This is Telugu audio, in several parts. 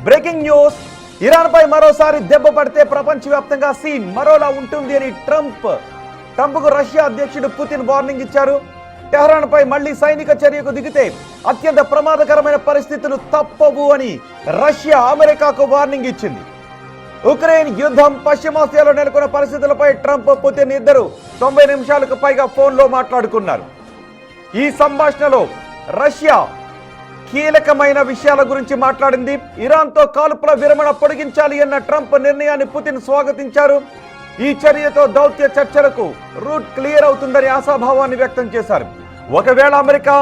బ్రేకింగ్ న్యూస్, ఇరాన్పై మరోసారి దెబ్బ పడితే ప్రపంచవ్యాప్తంగా సీన్ మరోలా ఉంటుంది అని ట్రంప్కు రష్యా అధ్యక్షుడు పుతిన్ వార్నింగ్ ఇచ్చారు. టెహ్రాన్పై మళ్లీ సైనిక చర్యకు దిగితే అత్యంత ప్రమాదకరమైన పరిస్థితులు తప్పవు అని రష్యా అమెరికాకు వార్నింగ్ ఇచ్చింది. ఉక్రెయిన్ యుద్ధం, పశ్చిమాసియాలో నెలకొన్న పరిస్థితులపై ట్రంప్, పుతిన్ ఇద్దరు 90 నిమిషాలకు పైగా ఫోన్లో మాట్లాడుకున్నారు. ఈ సంభాషణలో రష్యా కీలకమైన విషయాల గురించి మాట్లాడింది. ఇరాన్తో కాల్పుల విరమణ పొడిగించాలి అన్న ట్రంప్ నిర్ణయాన్ని పుతిన్ స్వాగతించారు. ఈ చర్యతో దౌత్య చర్చలకు రూట్ క్లియర్ అవుతుందని ఆశాభావాన్ని వ్యక్తం చేశారు. ఒకవేళ అమెరికా,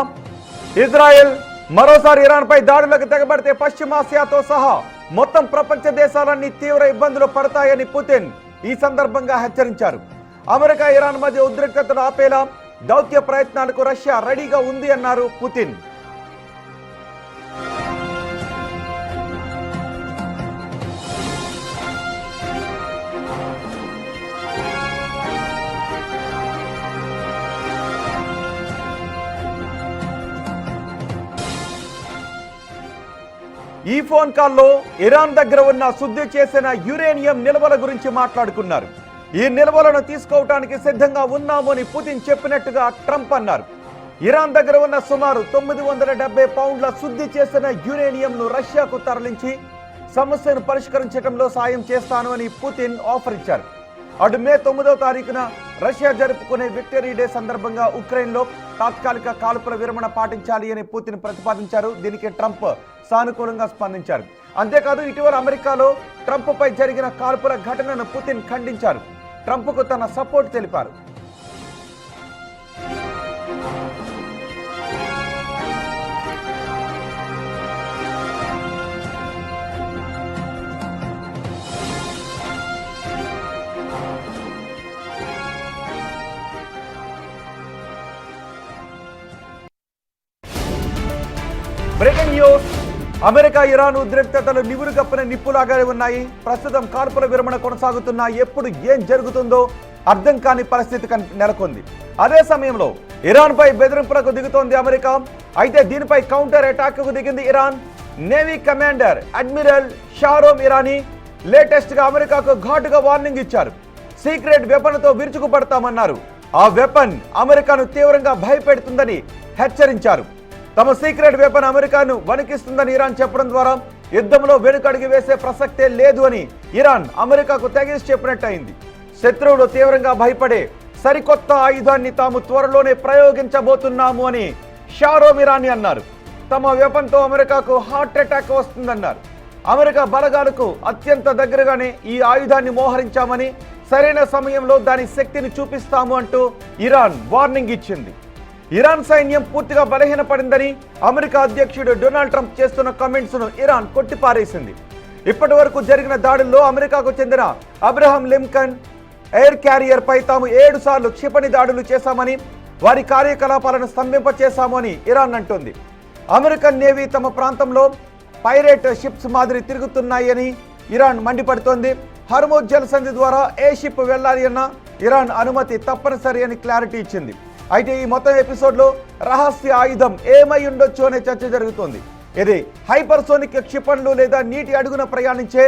ఇజ్రాయెల్ మరోసారి ఇరాన్పై దాడులకు తెగబడితే పశ్చిమాసియాతో సహా మొత్తం ప్రపంచ దేశాలన్నీ తీవ్ర ఇబ్బందులు పడతాయని పుతిన్ ఈ సందర్భంగా హెచ్చరించారు. అమెరికా, ఇరాన్ మధ్య ఉద్రిక్తతను ఆపేలా దౌత్య ప్రయత్నాలకు రష్యా రెడీగా ఉంది అన్నారు పుతిన్. ఈ ఫోన్ కాల్లో ఇరాన్ దగ్గర ఉన్న శుద్ధి చేసిన యురేనియం నిల్వల గురించి మాట్లాడుకున్నారు. ఈ నిల్వలను తీసుకోవడానికి సిద్ధంగా ఉన్నాము అని పుతిన్ చెప్పినట్టుగా ట్రంప్ అన్నారు. ఇరాన్ దగ్గర ఉన్న సుమారు 970 పౌండ్ల శుద్ధి చేసిన యురేనియంను రష్యాకు తరలించి సమస్యను పరిష్కరించడంలో సాయం చేస్తాను అని పుతిన్ ఆఫర్ ఇచ్చారు. అటు మే 9వ తారీఖున రష్యా జరుపుకునే విక్టరీ డే సందర్భంగా ఉక్రెయిన్లో తాత్కాలిక కాల్పుల విరమణ పాటించాలి అని పుతిన్ ప్రతిపాదించారు. దీనికి ట్రంప్ సానుకూలంగా స్పందించారు. అంతేకాదు, ఇటీవల అమెరికాలో ట్రంప్పై జరిగిన కాల్పుల ఘటనను పుతిన్ ఖండించారు. ట్రంప్కు తన సపోర్ట్ తెలిపారు. బ్రేకింగ్ న్యూస్, అమెరికా, ఇరాన్ ఉద్రిక్తతలు నివురుగప్పిన నిప్పులాగానే ఉన్నాయి. ప్రస్తుతం కాల్పుల విరమణ కొనసాగుతున్నా ఎప్పుడు ఏం జరుగుతుందో అర్థం కాని పరిస్థితి నెలకొంది. అదే సమయంలో ఇరాన్పై బెదిరింపులకు దిగుతోంది అమెరికా. అయితే దీనిపై కౌంటర్ అటాక్కు దిగింది Iran. Navy commander admiral Shahram Irani latest గా అమెరికాకు ఘాటుగా వార్నింగ్ ఇచ్చారు. సీక్రెట్ వెపన్తో విరుచుకుపడతామన్నారు. ఆ వెపన్ అమెరికాను తీవ్రంగా భయపెడుతుందని హెచ్చరించారు. తమ సీక్రెట్ వెపన్ అమెరికాను వణికిస్తుందని ఇరాన్ చెప్పడం ద్వారా యుద్ధంలో వెనుకడుగు వేసే ప్రసక్తే లేదు అని ఇరాన్ అమెరికాకు తెగేసి చెప్పినట్టయింది. శత్రువులు తీవ్రంగా భయపడే సరికొత్త ఆయుధాన్ని తాము త్వరలోనే ప్రయోగించబోతున్నాము అని షారోమ్ ఇరానీ అన్నారు. తమ వెపన్తో అమెరికాకు హార్ట్ అటాక్ వస్తుందన్నారు. అమెరికా బలగాలకు అత్యంత దగ్గరగానే ఈ ఆయుధాన్ని మోహరించామని, సరైన సమయంలో దాని శక్తిని చూపిస్తాము అంటూ ఇరాన్ వార్నింగ్ ఇచ్చింది. ఇరాన్ సైన్యం పూర్తిగా బలహీనపడిందని అమెరికా అధ్యక్షుడు డొనాల్డ్ ట్రంప్ చేస్తున్న కామెంట్స్ ను ఇరాన్ కొట్టిపారేసింది. ఇప్పటి వరకు జరిగిన దాడుల్లో అమెరికాకు చెందిన అబ్రహం లింకన్ ఎయిర్ క్యారియర్ పై తాము 7 సార్లు క్షిపణి దాడులు చేశామని, వారి కార్యకలాపాలను స్తంభింపచేశాము అని ఇరాన్ అంటోంది. అమెరికన్ నేవీ తమ ప్రాంతంలో పైరేట్ షిప్స్ మాదిరి తిరుగుతున్నాయని ఇరాన్ మండిపడుతోంది. హర్మోజ్ జలసంధి ద్వారా ఏ షిప్ వెళ్లాలి అన్న ఇరాన్ అనుమతి తప్పనిసరి అని క్లారిటీ ఇచ్చింది. అయితే ఈ మొత్తం ఎపిసోడ్లో రహస్య ఆయుధం ఏమై ఉండొచ్చు అనే చర్చ జరుగుతోంది. ఇది హైపర్సోనిక్ క్షిపణులు లేదా నీటి అడుగున ప్రయాణించే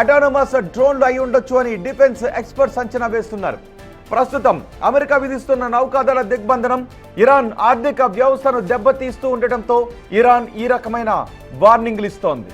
అటానమస్ డ్రోన్లు అయి ఉండొచ్చు అని డిఫెన్స్ ఎక్స్పర్ట్స్ అంచనా వేస్తున్నారు. ప్రస్తుతం అమెరికా విధిస్తున్న నౌకాదళ దిగ్బంధనం ఇరాన్ ఆర్థిక వ్యవస్థను దెబ్బతీస్తూ ఉండటంతో ఇరాన్ ఈ రకమైన వార్నింగ్లు ఇస్తోంది.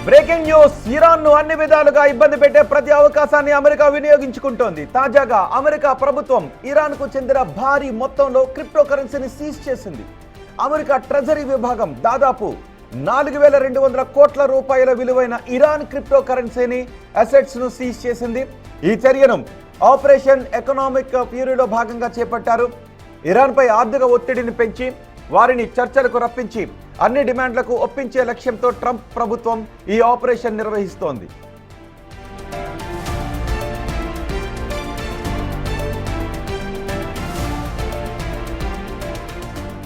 బ్రేకింగ్ న్యూస్, ఇరాన్ ను అన్ని విధాలుగా ఇబ్బంది పెట్టే ప్రతి అవకాశాన్ని అమెరికా వినియోగించుకుంటోంది. తాజాగా అమెరికా ప్రభుత్వం ఇరాన్ కు చెందిన భారీ మొత్తంలో క్రిప్టో కరెన్సీని సీజ్ చేసింది. అమెరికా ట్రెజరీ విభాగం దాదాపు 4200 కోట్ల రూపాయల విలువైన ఇరాన్ క్రిప్టో కరెన్సీని, అసెట్స్ ను సీజ్ చేసింది. ఈ చర్యను ఆపరేషన్ ఎకనామిక్ ఫ్యూరీలో భాగంగా చేపట్టారు. ఇరాన్ పై ఆర్థిక ఒత్తిడిని పెంచి వారిని చర్చలకు రప్పించి అన్ని డిమాండ్లకు ఒప్పించే లక్ష్యంతో ట్రంప్ ప్రభుత్వం ఈ ఆపరేషన్ నిర్వహిస్తోంది.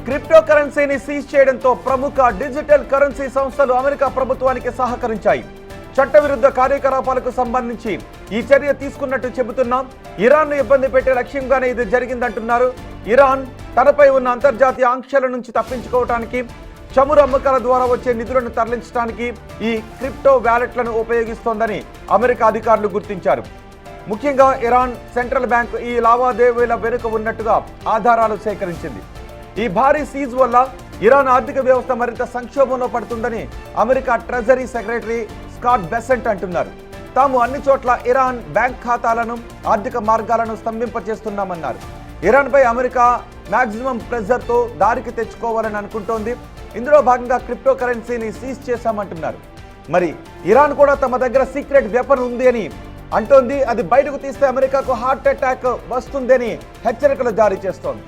క్రిప్టో కరెన్సీని సీజ్ చేయడంతో ప్రముఖ డిజిటల్ కరెన్సీ సంస్థలు అమెరికా ప్రభుత్వానికి సహకరించాయి. చట్టవిరుద్ధ కార్యకలాపాలకు సంబంధించి ఈ చర్య తీసుకున్నట్టు చెబుతున్నాం. ఇరాన్ను ఇబ్బంది పెట్టే లక్ష్యంగానే ఇది జరిగిందంటున్నారు. ఇరాన్ తనపై ఉన్న అంతర్జాతీయ ఆంక్షల నుంచి తప్పించుకోవడానికి, చమురు అమ్మకాల ద్వారా వచ్చే నిధులను తరలించడానికి ఈ క్రిప్టో వ్యాలెట్లను ఉపయోగిస్తోందని అమెరికా అధికారులు గుర్తించారు. ముఖ్యంగా ఇరాన్ సెంట్రల్ బ్యాంక్ ఈ లావాదేవీల వెనుక ఉన్నట్టుగా ఆధారాలు సేకరించింది. ఈ భారీ సీజ్ వల్ల ఇరాన్ ఆర్థిక వ్యవస్థ మరింత సంక్షోభంలో పడుతుందని America treasury secretary Scott Besant అంటున్నారు. తాము అన్ని చోట్ల ఇరాన్ బ్యాంక్ ఖాతాలను, ఆర్థిక మార్గాలను స్తంభింపచేస్తున్నామన్నారు. ఇరాన్పై అమెరికా మాక్సిమం ప్రెజర్తో దారికి తెచ్చుకోవాలని అనుకుంటోంది. ఇందులో భాగంగా క్రిప్టో కరెన్సీని సీజ్ చేశామంటున్నారు. మరి ఇరాన్ కూడా తమ దగ్గర సీక్రెట్ వెపన్ ఉంది అని అంటోంది. అది బయటకు తీస్తే అమెరికాకు హార్ట్ అటాక్ వస్తుందని హెచ్చరికలు జారీ చేస్తోంది.